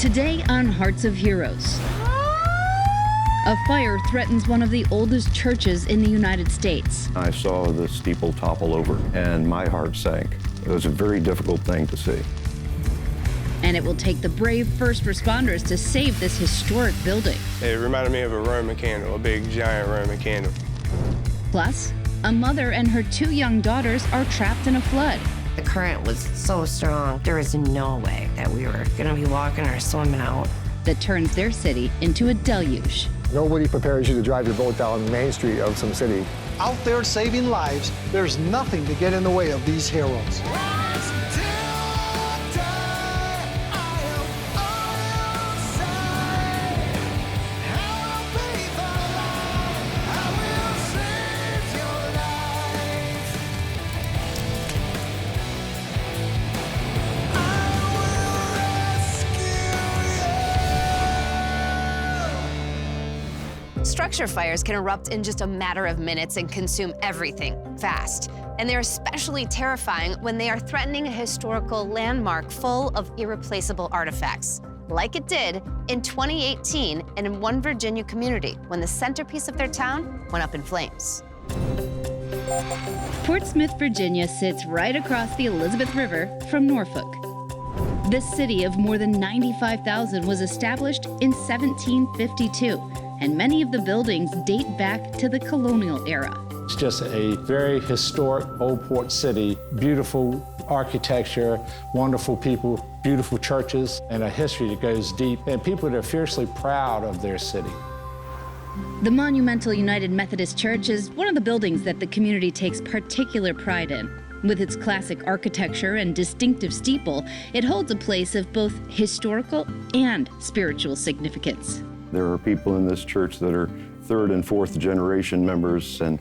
Today on Hearts of Heroes, a fire threatens one of the oldest churches in the United States. I saw the steeple topple over and my heart sank. It was a very difficult thing to see. And it will take the brave first responders to save this historic building. It reminded me of a Roman candle, a big giant Roman candle. Plus, a mother and her 2 young daughters are trapped in a flood. The current was so strong, there was no way that we were gonna be walking or swimming out. That turns their city into a deluge. Nobody prepares you to drive your boat down Main Street of some city. Out there saving lives, there's nothing to get in the way of these heroes. Structure fires can erupt in just a matter of minutes and consume everything fast. And they're especially terrifying when they are threatening a historical landmark full of irreplaceable artifacts, like it did in 2018 in one Virginia community when the centerpiece of their town went up in flames. Portsmouth, Virginia sits right across the Elizabeth River from Norfolk. This city of more than 95,000 was established in 1752. And many of the buildings date back to the colonial era. It's just a very historic old port city, beautiful architecture, wonderful people, beautiful churches, and a history that goes deep, and people that are fiercely proud of their city. The monumental United Methodist Church is one of the buildings that the community takes particular pride in. With its classic architecture and distinctive steeple, it holds a place of both historical and spiritual significance. There are people in this church that are 3rd and 4th generation members, and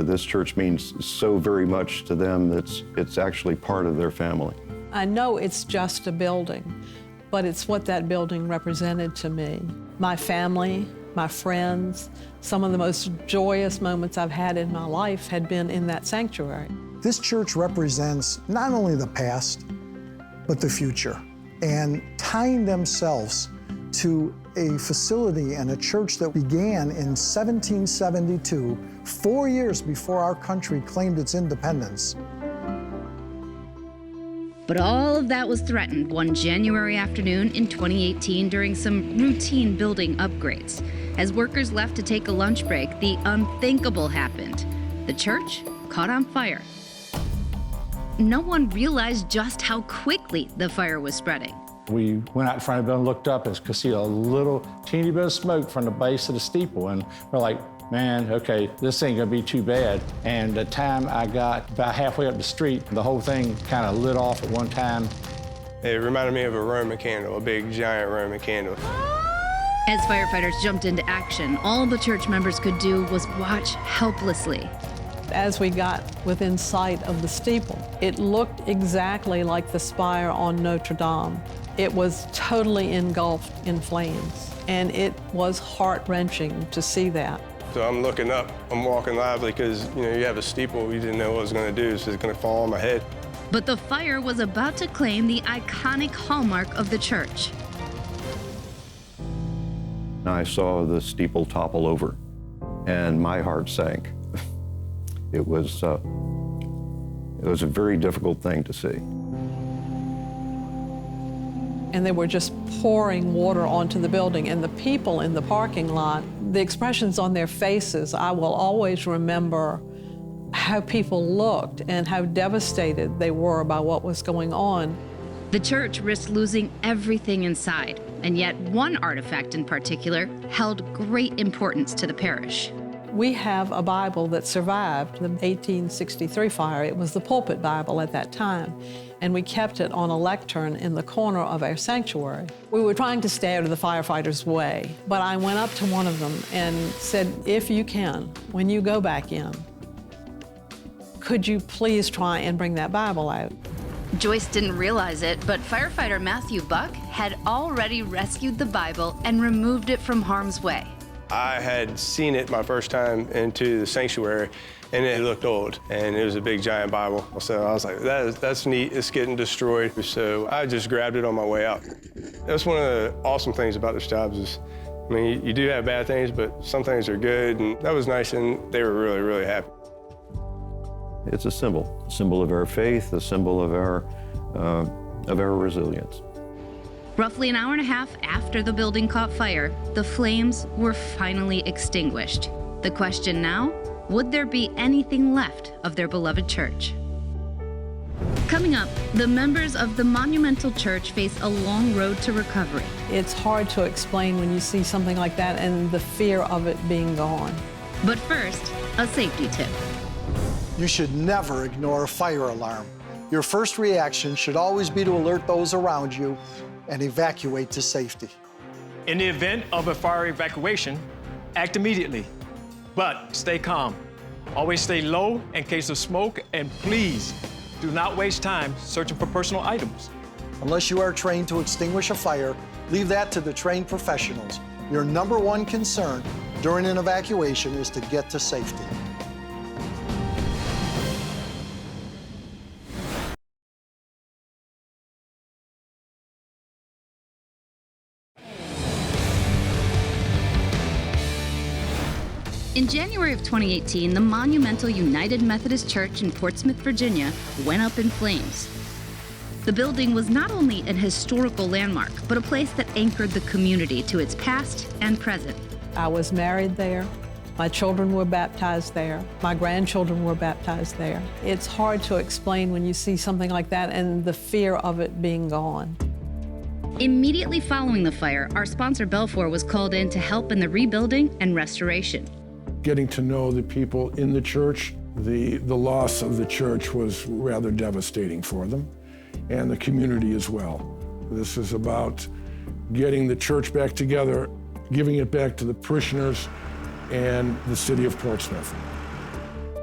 this church means so very much to them that it's actually part of their family. I know it's just a building, but it's what that building represented to me. My family, my friends, some of the most joyous moments I've had in my life had been in that sanctuary. This church represents not only the past, but the future. And tying themselves to a facility and a church that began in 1772, 4 years before our country claimed its independence. But all of that was threatened one January afternoon in 2018 during some routine building upgrades. As workers left to take a lunch break, the unthinkable happened. The church caught on fire. No one realized just how quickly the fire was spreading. We went out in front of the building, looked up, and could see a little teeny bit of smoke from the base of the steeple, and we're like, man, okay, this ain't gonna be too bad. And the time I got about halfway up the street, the whole thing kind of lit off at one time. It reminded me of a Roman candle, a big giant Roman candle. As firefighters jumped into action, all the church members could do was watch helplessly. As we got within sight of the steeple, it looked exactly like the spire on Notre Dame. It was totally engulfed in flames, and it was heart-wrenching to see that. So I'm looking up, I'm walking lively because, you have a steeple, you didn't know what it was going to do, so it's going to fall on my head. But the fire was about to claim the iconic hallmark of the church. I saw the steeple topple over and my heart sank. It was a very difficult thing to see. And they were just pouring water onto the building, and the people in the parking lot, the expressions on their faces, I will always remember how people looked and how devastated they were by what was going on. The church risked losing everything inside, and yet one artifact in particular held great importance to the parish. We have a Bible that survived the 1863 fire. It was the pulpit Bible at that time, and we kept it on a lectern in the corner of our sanctuary. We were trying to stay out of the firefighters' way, but I went up to one of them and said, if you can, when you go back in, could you please try and bring that Bible out? Joyce didn't realize it, but firefighter Matthew Buck had already rescued the Bible and removed it from harm's way. I had seen it my first time into the sanctuary, and it looked old, and it was a big giant Bible. So I was like, that's neat, it's getting destroyed. So I just grabbed it on my way out. That's one of the awesome things about this job is, I mean, you do have bad things, but some things are good, and that was nice, and they were really, really happy. It's a symbol of our faith, a symbol of our resilience. Roughly an hour and a half after the building caught fire, the flames were finally extinguished. The question now, would there be anything left of their beloved church? Coming up, the members of the monumental church face a long road to recovery. It's hard to explain when you see something like that and the fear of it being gone. But first, a safety tip. You should never ignore a fire alarm. Your first reaction should always be to alert those around you and evacuate to safety. In the event of a fire evacuation, act immediately, but stay calm. Always stay low in case of smoke, and please do not waste time searching for personal items. Unless you are trained to extinguish a fire, leave that to the trained professionals. Your number one concern during an evacuation is to get to safety. In January of 2018, the monumental United Methodist Church in Portsmouth, Virginia, went up in flames. The building was not only an historical landmark, but a place that anchored the community to its past and present. I was married there. My children were baptized there. My grandchildren were baptized there. It's hard to explain when you see something like that and the fear of it being gone. Immediately following the fire, our sponsor Belfour was called in to help in the rebuilding and restoration. Getting to know the people in the church, the loss of the church was rather devastating for them, and the community as well. This is about getting the church back together, giving it back to the parishioners and the city of Portsmouth.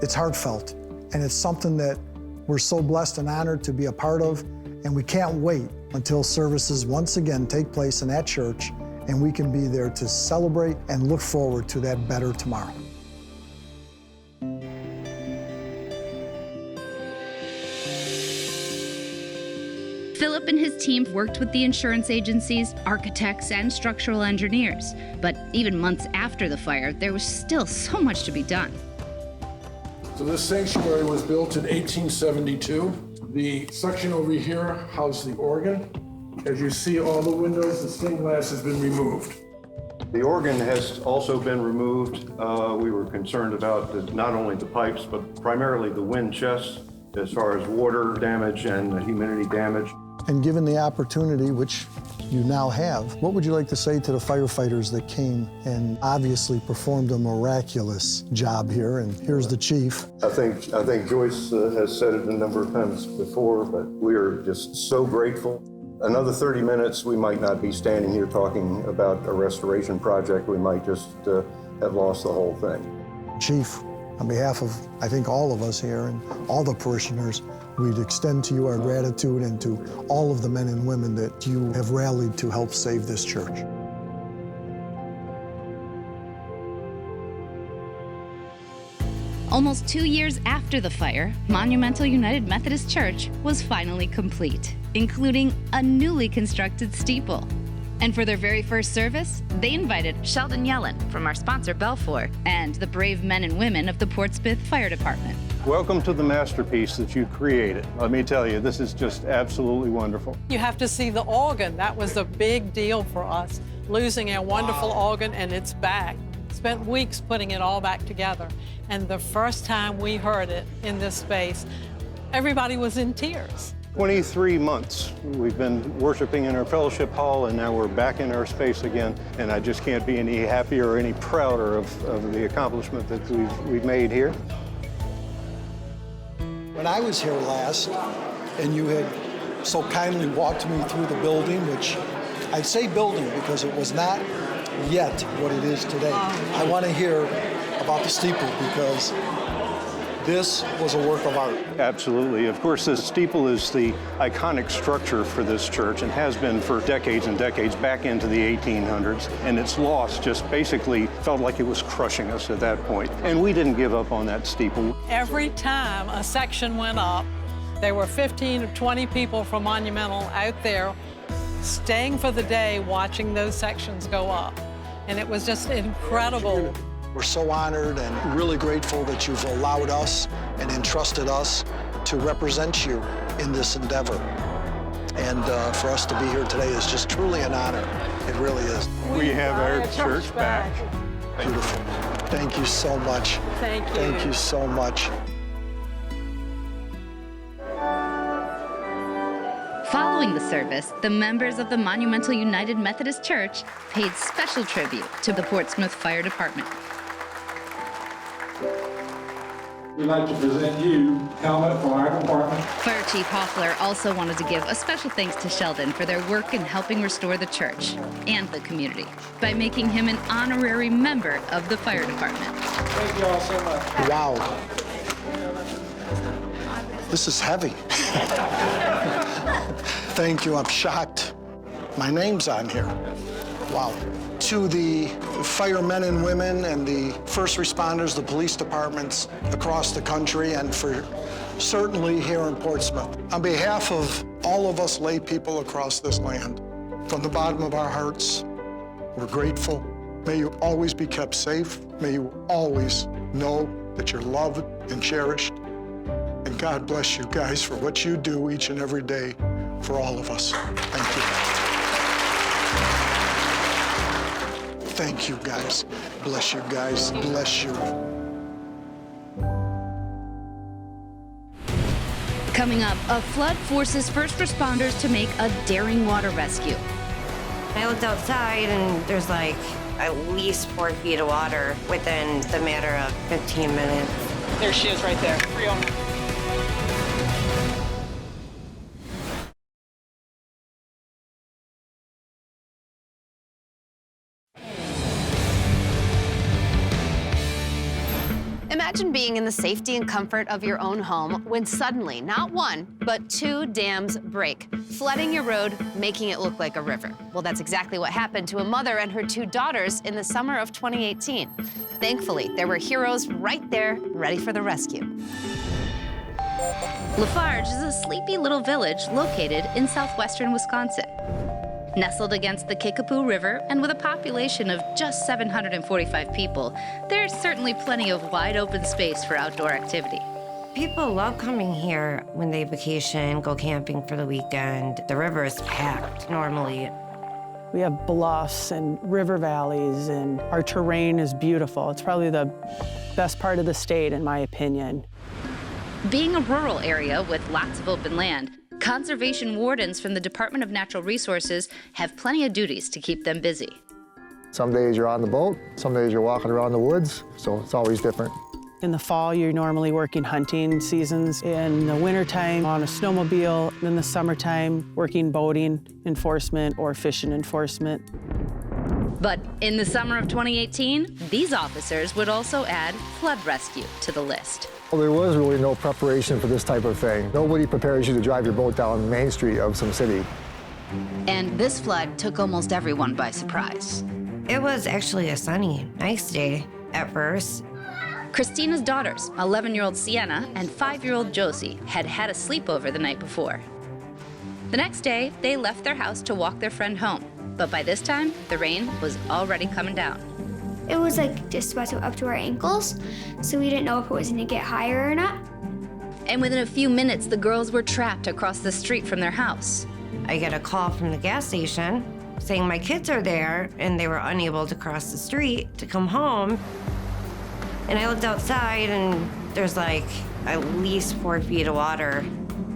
It's heartfelt, and it's something that we're so blessed and honored to be a part of, and we can't wait until services once again take place in that church, and we can be there to celebrate and look forward to that better tomorrow. Philip and his team worked with the insurance agencies, architects, and structural engineers. But even months after the fire, there was still so much to be done. So this sanctuary was built in 1872. The section over here housed the organ. As you see, all the windows, the stained glass has been removed. The organ has also been removed. We were concerned about not only the pipes, but primarily the wind chests as far as water damage and humidity damage. And given the opportunity, which you now have, what would you like to say to the firefighters that came and obviously performed a miraculous job here? And here's the chief. I think Joyce has said it a number of times before, but we are just so grateful. Another 30 minutes, we might not be standing here talking about a restoration project. We might just have lost the whole thing. Chief, on behalf of, I think, all of us here and all the parishioners, we'd extend to you our gratitude and to all of the men and women that you have rallied to help save this church. Almost 2 years after the fire, Monumental United Methodist Church was finally complete, including a newly constructed steeple. And for their very first service, they invited Sheldon Yellen from our sponsor Belfour and the brave men and women of the Portsmouth Fire Department. Welcome to the masterpiece that you created. Let me tell you, this is just absolutely wonderful. You have to see the organ. That was a big deal for us, losing our wonderful organ, and it's back. Spent weeks putting it all back together. And the first time we heard it in this space, everybody was in tears. 23 months we've been worshiping in our fellowship hall, and now we're back in our space again, and I just can't be any happier or any prouder of the accomplishment that we've made here. When I was here last, and you had so kindly walked me through the building, which I'd say building because it was not yet what it is today. I want to hear about the steeple because this was a work of art. Absolutely. Of course, the steeple is the iconic structure for this church and has been for decades and decades, back into the 1800s. And its loss just basically felt like it was crushing us at that point. And we didn't give up on that steeple. Every time a section went up, there were 15 or 20 people from Monumental out there staying for the day, watching those sections go up. And it was just incredible. We're so honored and really grateful that you've allowed us and entrusted us to represent you in this endeavor. And for us to be here today is just truly an honor. It really is. We have our church back. Beautiful. Thank you so much. Thank you. Thank you so much. Following the service, the members of the Monumental United Methodist Church paid special tribute to the Portsmouth Fire Department. We'd like to present you helmet from our department. Fire Chief Hoffler also wanted to give a special thanks to Sheldon for their work in helping restore the church and the community by making him an honorary member of the fire department. Thank you all so much. Wow. This is heavy. Thank you, I'm shocked. My name's on here. Wow. To the firemen and women and the first responders, the police departments across the country, and for certainly here in Portsmouth. On behalf of all of us lay people across this land, from the bottom of our hearts, we're grateful. May you always be kept safe. May you always know that you're loved and cherished. And God bless you guys for what you do each and every day for all of us. Thank you. Thank you, guys. Bless you, guys. Bless you. Coming up, a flood forces first responders to make a daring water rescue. I looked outside and there's like at least 4 feet of water within the matter of 15 minutes. There she is right there. 309. Imagine being in the safety and comfort of your own home when suddenly, not one, but 2 dams break, flooding your road, making it look like a river. Well, that's exactly what happened to a mother and her 2 daughters in the summer of 2018. Thankfully, there were heroes right there, ready for the rescue. Lafarge is a sleepy little village located in southwestern Wisconsin. Nestled against the Kickapoo River and with a population of just 745 people, there's certainly plenty of wide open space for outdoor activity. People love coming here when they vacation, go camping for the weekend. The river is packed normally. We have bluffs and river valleys, and our terrain is beautiful. It's probably the best part of the state, in my opinion. Being a rural area with lots of open land, conservation wardens from the Department of Natural Resources have plenty of duties to keep them busy. Some days you're on the boat, some days you're walking around the woods, so it's always different. In the fall, you're normally working hunting seasons. In the wintertime, on a snowmobile. In the summertime, working boating enforcement or fishing enforcement. But in the summer of 2018, these officers would also add flood rescue to the list. Well, there was really no preparation for this type of thing. Nobody prepares you to drive your boat down Main Street of some city. And this flood took almost everyone by surprise. It was actually a sunny, nice day at first. Christina's daughters, 11-year-old Sienna and 5-year-old Josie, had had a sleepover the night before. The next day, they left their house to walk their friend home. But by this time, the rain was already coming down. It was like just about up to our ankles, so we didn't know if it was gonna get higher or not. And within a few minutes, the girls were trapped across the street from their house. I get a call from the gas station saying my kids are there and they were unable to cross the street to come home. And I looked outside and there's like at least 4 feet of water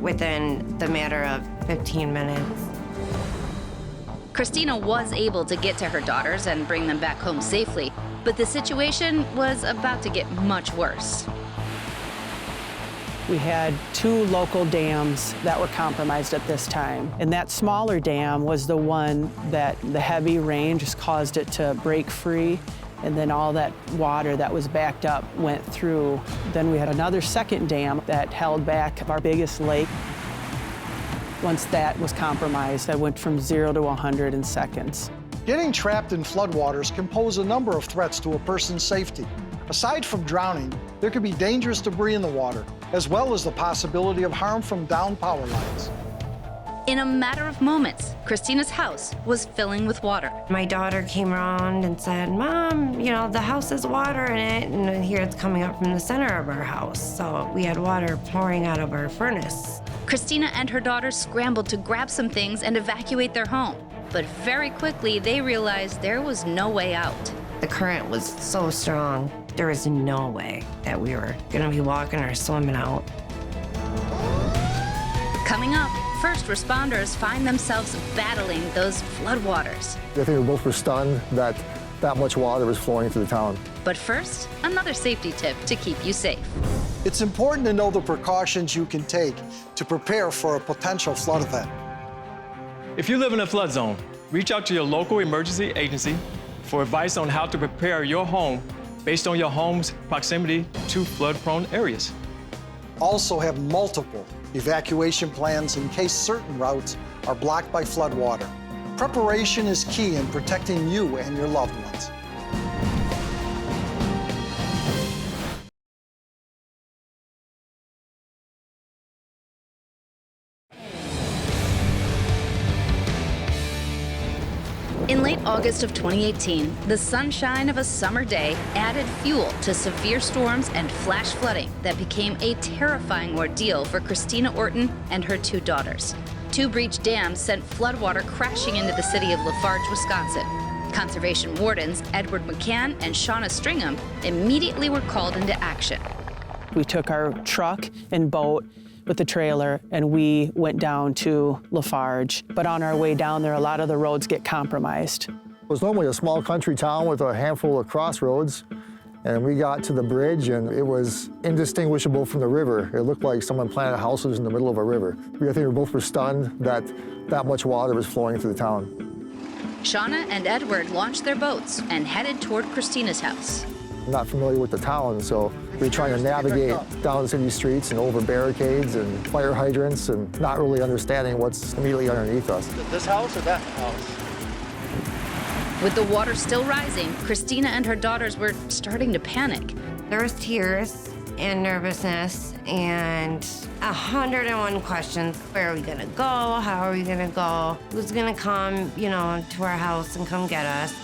within the matter of 15 minutes. Christina was able to get to her daughters and bring them back home safely, but the situation was about to get much worse. We had 2 local dams that were compromised at this time. And that smaller dam was the one that the heavy rain just caused it to break free. And then all that water that was backed up went through. Then we had another second dam that held back our biggest lake. Once that was compromised, I went from 0 to 100 in seconds. Getting trapped in floodwaters can pose a number of threats to a person's safety. Aside from drowning, there could be dangerous debris in the water, as well as the possibility of harm from downed power lines. In a matter of moments, Christina's house was filling with water. My daughter came around and said, Mom, you know, the house has water in it, and here it's coming up from the center of our house. So we had water pouring out of our furnace. Christina and her daughter scrambled to grab some things and evacuate their home. But very quickly, they realized there was no way out. The current was so strong, there was no way that we were gonna be walking or swimming out. Coming up, first responders find themselves battling those floodwaters. I think we both were stunned that that much water was flowing through the town. But first, another safety tip to keep you safe. It's important to know the precautions you can take to prepare for a potential flood event. If you live in a flood zone, reach out to your local emergency agency for advice on how to prepare your home based on your home's proximity to flood-prone areas. Also have multiple evacuation plans in case certain routes are blocked by floodwater. Preparation is key in protecting you and your loved ones. In late August of 2018, the sunshine of a summer day added fuel to severe storms and flash flooding that became a terrifying ordeal for Christina Orton and her two daughters. Two breached dams sent floodwater crashing into the city of Lafarge, Wisconsin. Conservation wardens Edward McCann and Shauna Stringham immediately were called into action. We took our truck and boat with the trailer and we went down to Lafarge. But on our way down there, a lot of the roads get compromised. It was normally a small country town with a handful of crossroads, and we got to the bridge and it was indistinguishable from the river. It looked like someone planted houses in the middle of a river. I think we both were stunned that that much water was flowing through the town. Shauna and Edward launched their boats and headed toward Christina's house. I'm not familiar with the town, so we were trying to navigate down city streets and over barricades and fire hydrants and not really understanding what's immediately underneath us. This house or that house? With the water still rising, Christina and her daughters were starting to panic. There was tears and nervousness and 101 questions. Where are we gonna go? How are we gonna go? Who's gonna come, you know, to our house and come get us?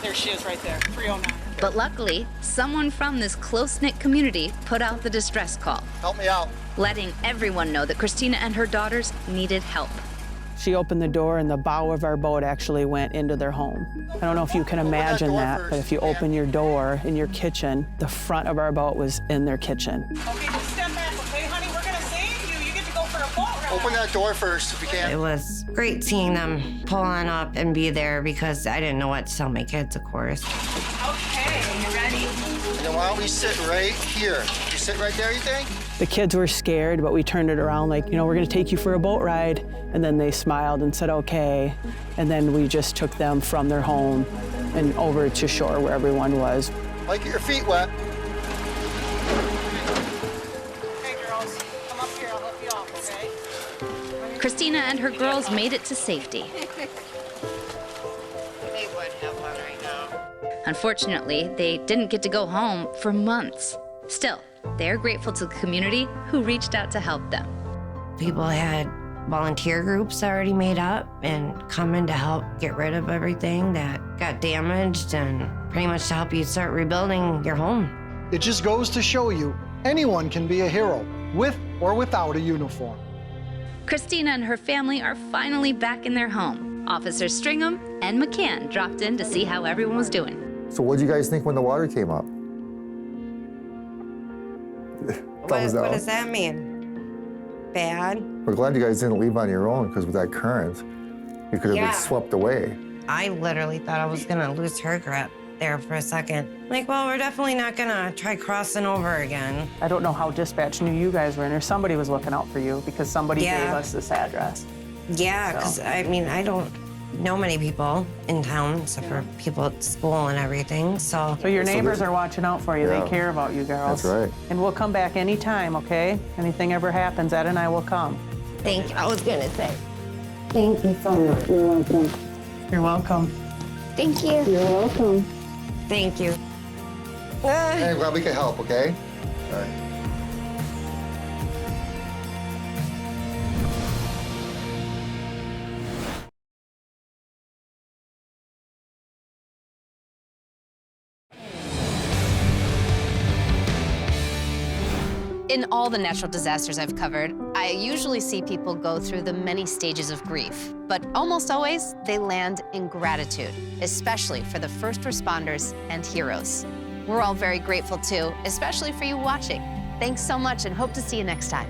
There she is right there, 309. But luckily, someone from this close-knit community put out the distress call. Help me out. Letting everyone know that Christina and her daughters needed help. She opened the door and the bow of our boat actually went into their home. I don't know if you can imagine that, but if you open your door in your kitchen, the front of our boat was in their kitchen. Okay, just step back, okay, honey? We're gonna save you. You get to go for a boat ride. Open that door first if you can. It was great seeing them pull on up and be there because I didn't know what to tell my kids, of course. Okay, you ready? And then why don't we sit right here? You sit right there, you think? The kids were scared, but we turned it around like, you know, we're gonna take you for a boat ride. And then they smiled and said, okay. And then we just took them from their home and over to shore where everyone was. Like get your feet wet. Okay, girls, come up here, I'll help you off, okay? Christina and her girls made it to safety. They would have fun right now. Unfortunately, they didn't get to go home for months. Still, they're grateful to the community who reached out to help them. People had volunteer groups already made up and coming to help get rid of everything that got damaged and pretty much to help you start rebuilding your home. It just goes to show you, anyone can be a hero, with or without a uniform. Christina and her family are finally back in their home. Officers Stringham and McCann dropped in to see how everyone was doing. So what did you guys think when the water came up? What does that mean? Bad? We're glad you guys didn't leave on your own, because with that current, you could have been swept away. I literally thought I was gonna lose her grip there for a second. Like, well, we're definitely not gonna try crossing over again. I don't know how dispatch knew you guys were in there. Somebody was looking out for you because somebody gave us this address. Yeah, because I mean, I don't know many people in town except for people at school and everything, so. So your neighbors are watching out for you. Yeah. They care about you girls. That's right. And we'll come back anytime, okay? Anything ever happens, Ed and I will come. Thank you. I was gonna say, thank you so much. You're welcome. You're welcome. Thank you. You're welcome. Thank you. Hey, I'm glad we could help, okay? All right. In all the natural disasters I've covered, I usually see people go through the many stages of grief, but almost always they land in gratitude, especially for the first responders and heroes. We're all very grateful too, especially for you watching. Thanks so much and hope to see you next time.